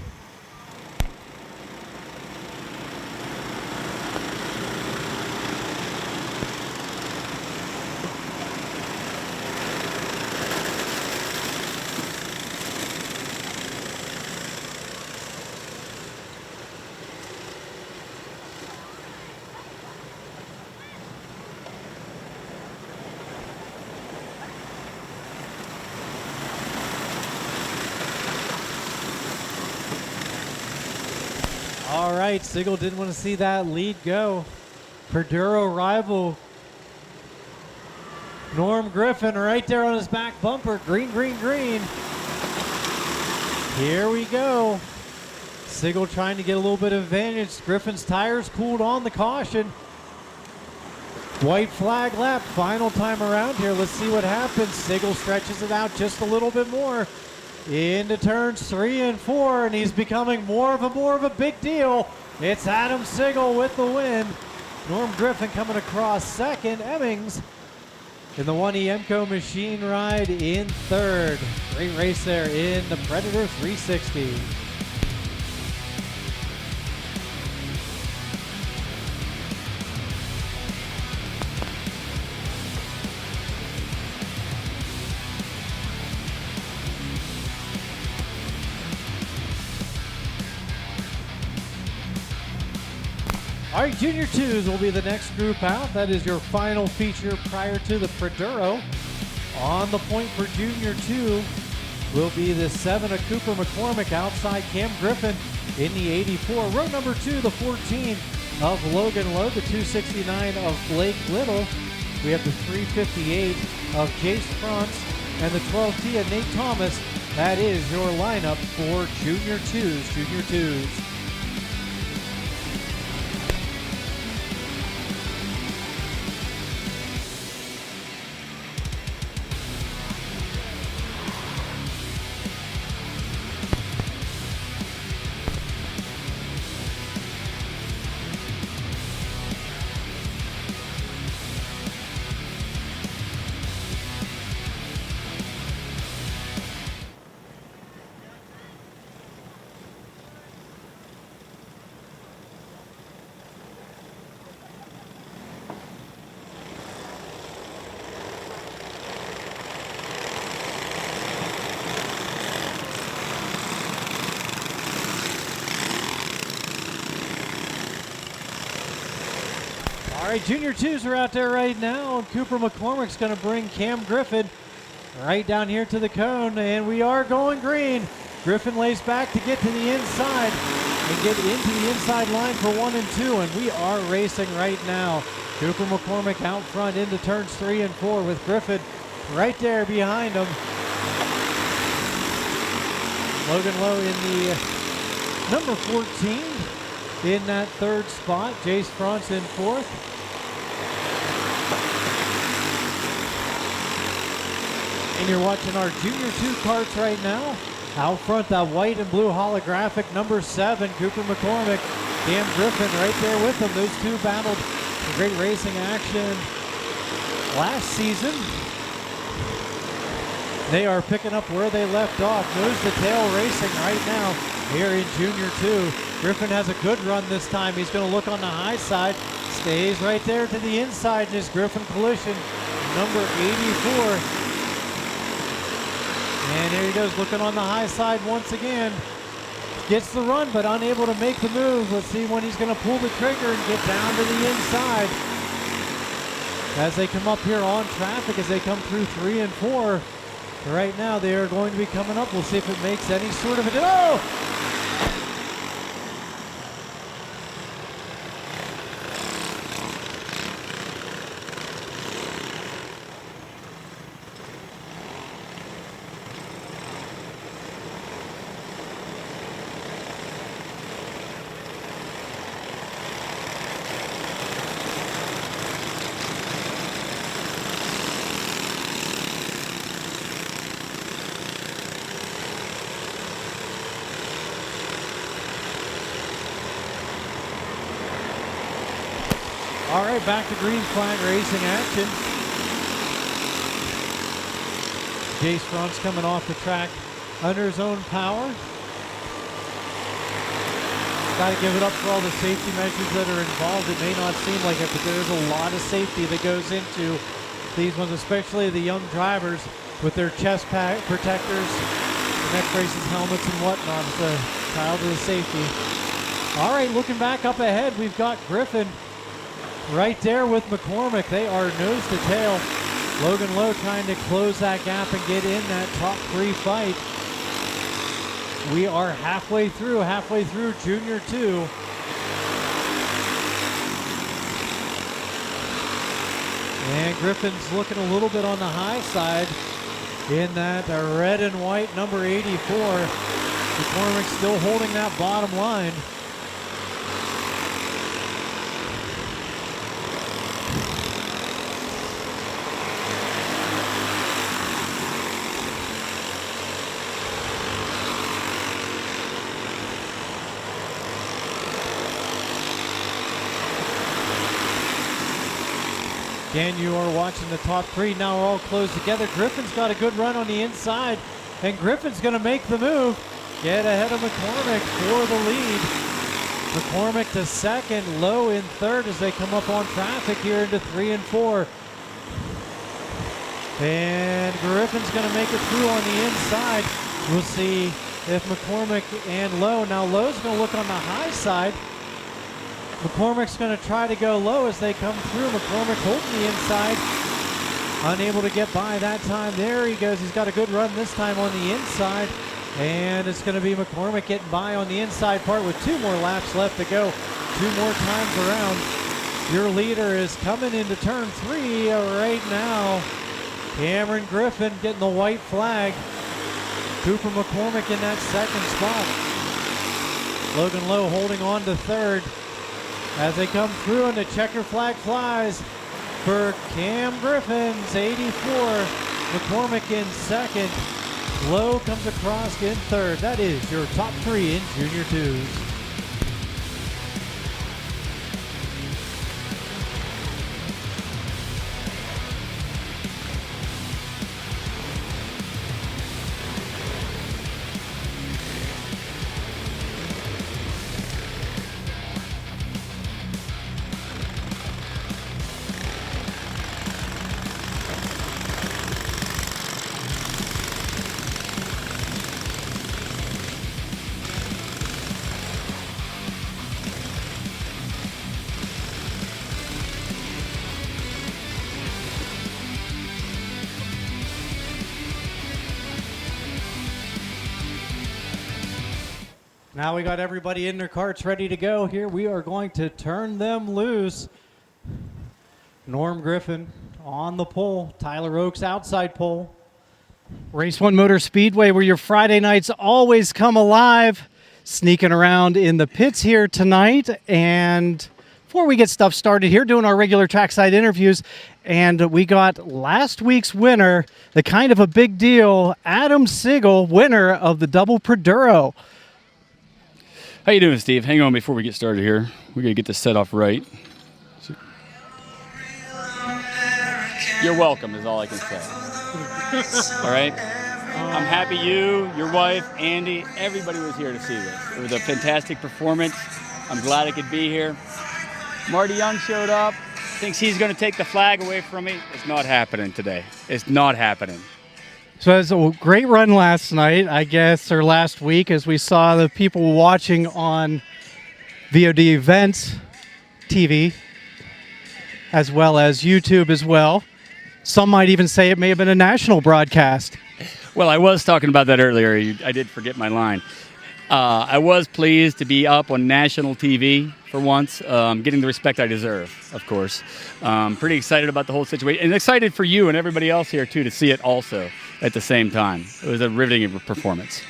All right, Sigel didn't want to see that lead go. Produro rival Norm Griffin right there on his back bumper. Green, green, green. Here we go. Sigel trying to get a little bit of advantage. Griffin's tires cooled on the caution. White flag lap, final time around here. Let's see what happens. Sigel stretches it out just a little bit more. Into turns 3 and 4, and he's becoming more of a big deal. It's Adam Sigel with the win. Norm Griffin coming across second. Emmings in the 1EMCO machine ride in third. Great race there in the Predator 360. All right, Junior 2s will be the next group out. That is your final feature prior to the Produro. On the point for Junior 2 will be the 7 of Cooper McCormick outside Cam Griffin in the 84. Row number 2, the 14 of Logan Lowe, the 269 of Blake Little. We have the 358 of Jace France and the 12T of Nate Thomas. That is your lineup for Junior 2s. Junior 2s. All right, Junior 2s are out there right now, and Cooper McCormick's going to bring Cam Griffin right down here to the cone, and we are going green. Griffin lays back to get to the inside and get into the inside line for 1 and 2, and we are racing right now. Cooper McCormick out front into turns 3 and 4 with Griffin right there behind him. Logan Lowe in the number 14 in that third spot. Jace France in fourth. And you're watching our Junior 2 carts right now. Out front, that white and blue holographic number 7, Cooper McCormick. Cam Griffin right there with them. Those two battled some great racing action last season. They are picking up where they left off. Nose to tail racing right now here in Junior 2. Griffin has a good run this time. He's going to look on the high side. Stays right there to the inside in this Griffin collision. Number 84. And here he goes, looking on the high side once again. Gets the run, but unable to make the move. Let's see when he's going to pull the trigger and get down to the inside. As they come up here on traffic, as they come through 3 and 4. Right now, they are going to be coming up. We'll see if it makes any sort of a... Oh! All right, back to green flag racing action. Jace France coming off the track under his own power. Got to give it up for all the safety measures that are involved. It may not seem like it, but there's a lot of safety that goes into these ones, especially the young drivers with their chest protectors, neck braces, helmets, and whatnot. It's a child of the safety. All right, looking back up ahead, we've got Griffin right there with McCormick. They are nose to tail. Logan Lowe trying to close that gap and get in that top 3 fight. We are halfway through Junior 2. And Griffin's looking a little bit on the high side in that red and white number 84. McCormick still holding that bottom line. Again, you are watching the top 3 now all close together. Griffin's got a good run on the inside, and Griffin's going to make the move. Get ahead of McCormick for the lead. McCormick to second, Lowe in third as they come up on traffic here into 3 and 4. And Griffin's going to make it through on the inside. We'll see if McCormick and Lowe. Now Lowe's going to look on the high side. McCormick's going to try to go low as they come through. McCormick holding the inside. Unable to get by that time. There he goes. He's got a good run this time on the inside. And it's going to be McCormick getting by on the inside part with 2 more laps left to go. 2 more times around. Your leader is coming into turn 3 right now. Cameron Griffin getting the white flag. Cooper McCormick in that second spot. Logan Lowe holding on to third as they come through, and the checker flag flies for Cam Griffin's 84. McCormick in second. Lowe comes across in third. That is your top 3 in Junior 2s. Now we got everybody in their carts ready to go here. We are going to turn them loose. Norm Griffin on the pole. Tyler Oakes outside pole. Race-1 Motor Speedway, where your Friday nights always come alive. Sneaking around in the pits here tonight. And before we get stuff started here, doing our regular trackside interviews, and we got last week's winner, the kind of a big deal, Adam Sigel, winner of the double Produro. How you doing, Steve? Hang on before we get started here. We're going to get this set off right. You're welcome is all I can say. All right? I'm happy you, your wife, Andy, everybody was here to see this. It was a fantastic performance. I'm glad I could be here. Marty Young showed up, thinks he's going to take the flag away from me. It's not happening today. It's not happening. So it was a great run last night, I guess, or last week, as we saw the people watching on VOD Events TV, as well as YouTube as well. Some might even say it may have been a national broadcast. Well, I was talking about that earlier. I did forget my line. I was pleased to be up on national TV for once, getting the respect I deserve, of course. Pretty excited about the whole situation, and excited for you and everybody else here, too, to see it also at the same time. It was a riveting performance.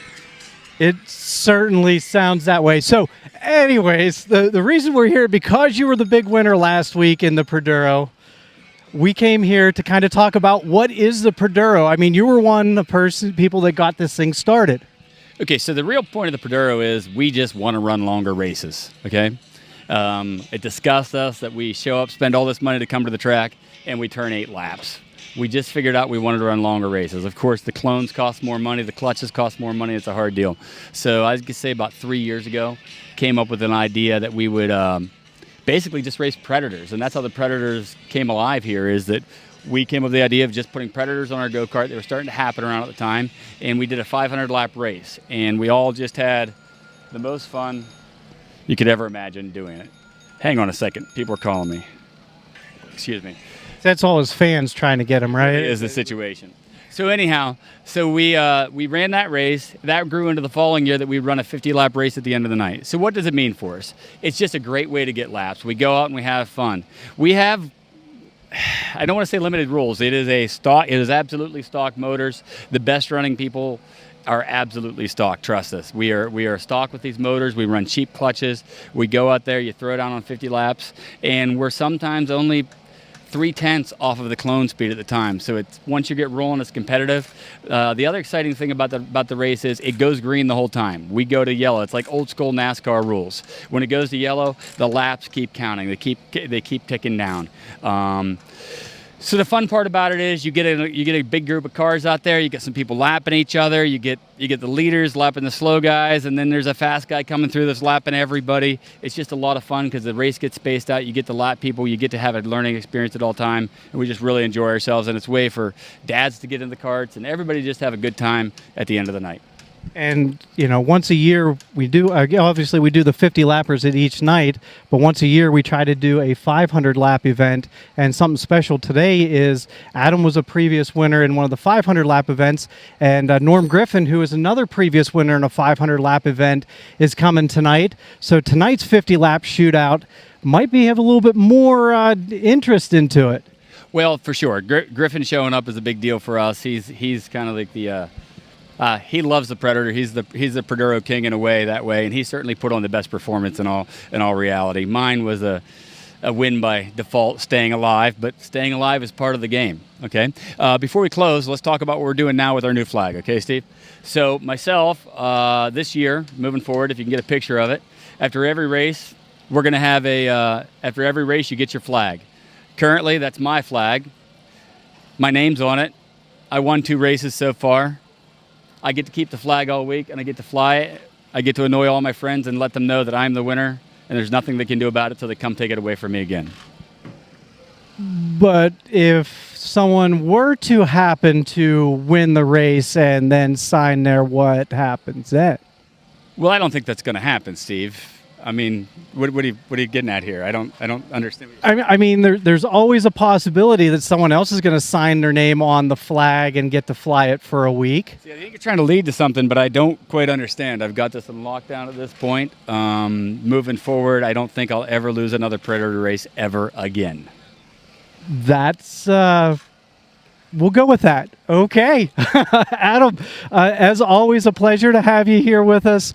It certainly sounds that way. So, anyways, the reason we're here, because you were the big winner last week in the Produro, we came here to kind of talk about what is the Produro. I mean, you were one of the people that got this thing started. Okay, so the real point of the Produro is we just want to run longer races, okay? It disgusts us that we show up, spend all this money to come to the track, and we turn 8 laps. We just figured out we wanted to run longer races. Of course, the clones cost more money, the clutches cost more money. It's a hard deal. So I could say about 3 years ago, came up with an idea that we would basically just race Predators. And that's how the Predators came alive here, is that we came up with the idea of just putting Predators on our go-kart. They were starting to happen around at the time. And we did a 500-lap race. And we all just had the most fun you could ever imagine doing it. Hang on a second. People are calling me. Excuse me. That's all his fans trying to get him, right? Is the situation. So anyhow, we ran that race. That grew into the following year that we'd run a 50-lap race at the end of the night. So what does it mean for us? It's just a great way to get laps. We go out and we have fun. We have, I don't want to say limited rules. It is absolutely stock motors. The best running people are absolutely stock. Trust us. We are stock with these motors. We run cheap clutches. We go out there, you throw down on 50 laps, and we're sometimes only 0.3 off of the clone speed at the time. So it's once you get rolling, it's competitive. The other exciting thing about the race is it goes green the whole time. We go to yellow. It's like old school NASCAR rules. When it goes to yellow, the laps keep counting. They keep ticking down. So the fun part about it is you get a big group of cars out there. You get some people lapping each other. You get the leaders lapping the slow guys, and then there's a fast guy coming through that's lapping everybody. It's just a lot of fun because the race gets spaced out. You get to lap people. You get to have a learning experience at all time, and we just really enjoy ourselves. And it's a way for dads to get in the carts and everybody just have a good time at the end of the night. And, once a year we do, obviously we do the 50 lappers at each night, but once a year we try to do a 500 lap event. And something special today is Adam was a previous winner in one of the 500 lap events, and Norm Griffin, who is another previous winner in a 500 lap event, is coming tonight. So tonight's 50 lap shootout might have a little bit more interest into it. Well, for sure. Griffin showing up is a big deal for us. He's kind of like the he loves the Predator. He's the Produro king in a way that way, and he certainly put on the best performance in all reality. Mine was a win by default, staying alive, but staying alive is part of the game. Okay. Before we close, let's talk about what we're doing now with our new flag. Okay, Steve. So myself, this year, moving forward, if you can get a picture of it, after every race, we're going to have after every race, you get your flag. Currently, that's my flag. My name's on it. I won 2 races so far. I get to keep the flag all week, and I get to fly it. I get to annoy all my friends and let them know that I'm the winner, and there's nothing they can do about it until they come take it away from me again. But if someone were to happen to win the race and then sign there, what happens then? Well, I don't think that's going to happen, Steve. I mean, what are you getting at here? I don't understand. I mean, there's always a possibility that someone else is going to sign their name on the flag and get to fly it for a week. See, I think you're trying to lead to something, but I don't quite understand. I've got this in lockdown at this point. Moving forward, I don't think I'll ever lose another Predator race ever again. That's we'll go with that. Okay. Adam, as always, a pleasure to have you here with us.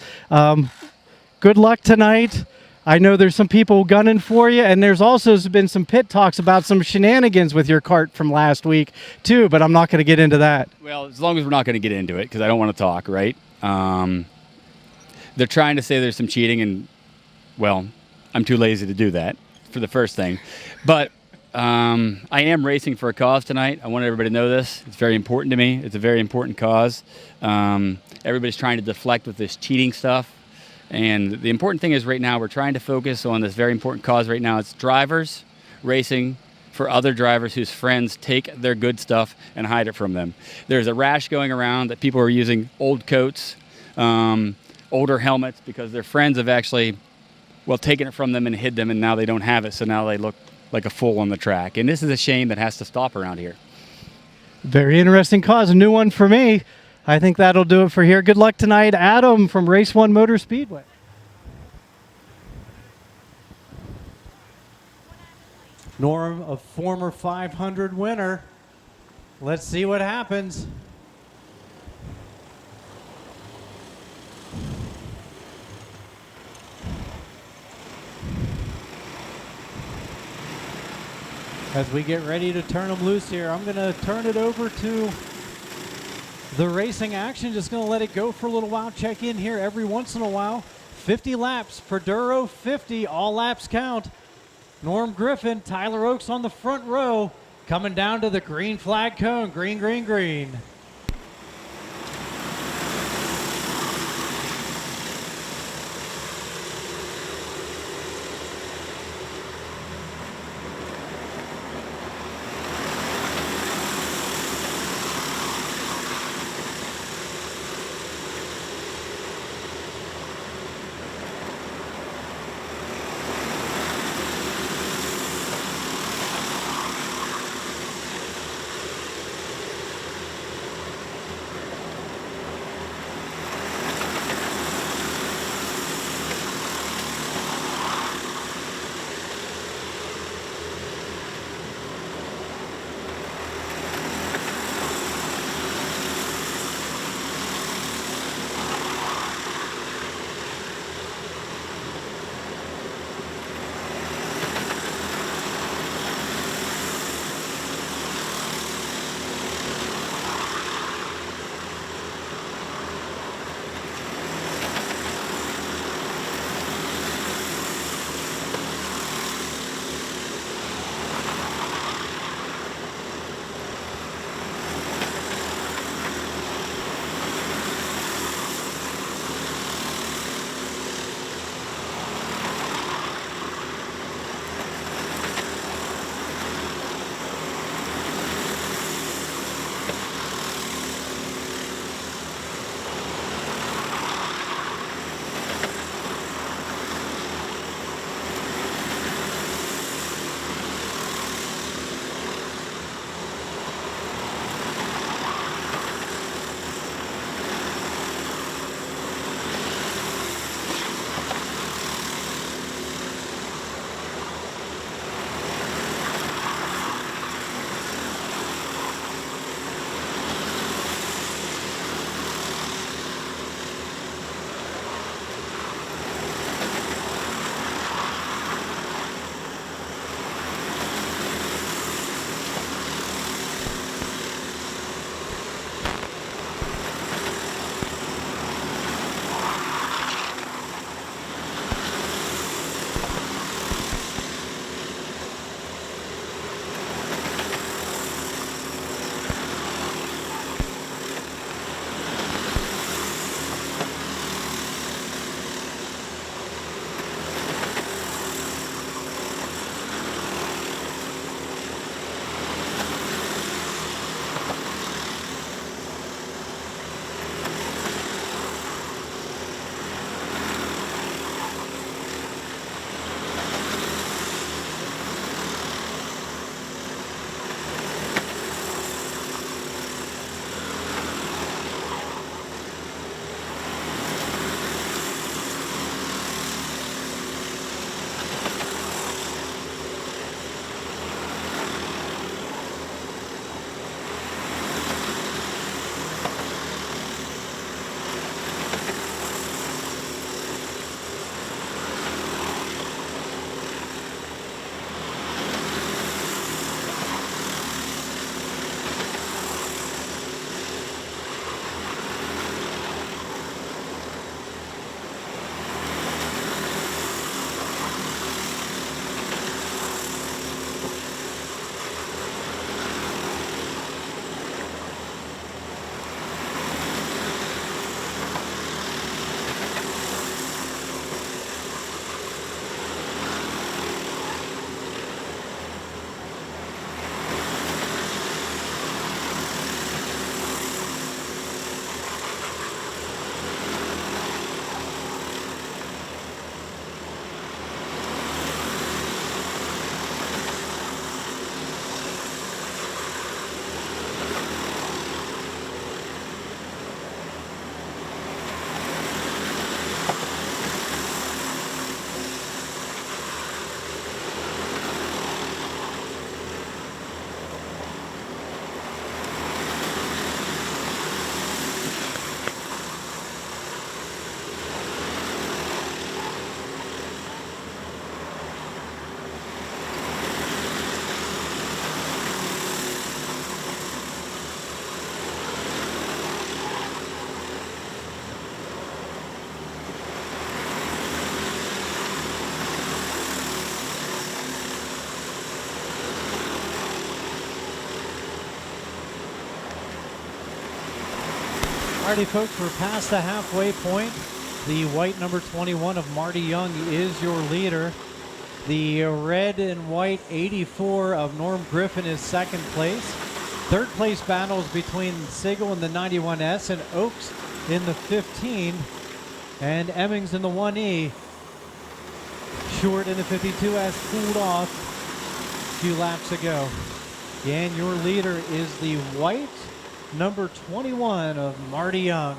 Good luck tonight. I know there's some people gunning for you, and there's also been some pit talks about some shenanigans with your cart from last week, too, but I'm not going to get into that. Well, as long as we're not going to get into it, because I don't want to talk, right? They're trying to say there's some cheating, and, well, I'm too lazy to do that, for the first thing. But I am racing for a cause tonight. I want everybody to know this. It's very important to me. It's a very important cause. Everybody's trying to deflect with this cheating stuff. And the important thing is right now we're trying to focus on this very important cause right now. It's drivers racing for other drivers whose friends take their good stuff and hide it from them. There's a rash going around that people are using old coats, older helmets, because their friends have actually, taken it from them and hid them, and now they don't have it, so now they look like a fool on the track. And this is a shame that has to stop around here. Very interesting cause. A new one for me. I think that'll do it for here. Good luck tonight, Adam from Race-1 Motor Speedway. Norm, a former 500 winner. Let's see what happens. As we get ready to turn them loose here, I'm going to turn it over to the racing action. Just going to let it go for a little while. Check in here every once in a while. 50 laps. Produro 50. All laps count. Norm Griffin, Tyler Oakes on the front row. Coming down to the green flag cone. Green, green, green. Alrighty, folks, we're past the halfway point. The white number 21 of Marty Young is your leader. The red and white 84 of Norm Griffin is second place. Third place battles between Sigel in the 91S and Oaks in the 15. And Emmings in the 1E. Short in the 52S cooled off a few laps ago. And your leader is the white number 21 of Marty Young.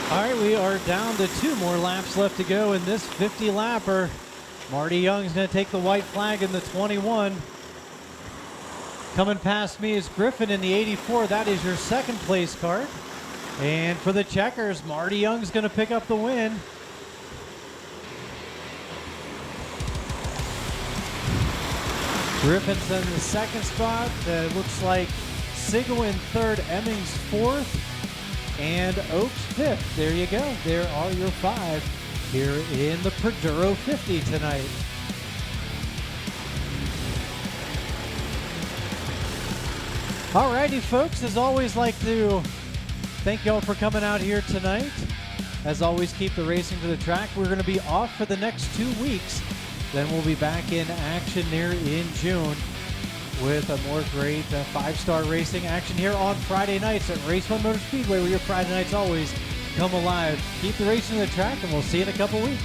All right, we are down to 2 more laps left to go in this 50-lapper. Marty Young's going to take the white flag in the 21. Coming past me is Griffin in the 84. That is your second place card. And for the checkers, Marty Young's going to pick up the win. Griffin's in the second spot. Looks like Sigel in third, Emmings fourth, and Oaks fifth. There you go. There are your 5 here in the Produro 50 tonight. Alrighty, folks. As always, like to thank y'all for coming out here tonight. As always, keep the racing to the track. We're going to be off for the next 2 weeks. Then we'll be back in action there in June with a more great 5-star racing action here on Friday nights at Race-1 Motor Speedway, where your Friday nights always come alive. Keep the racing to the track, and we'll see you in a couple weeks.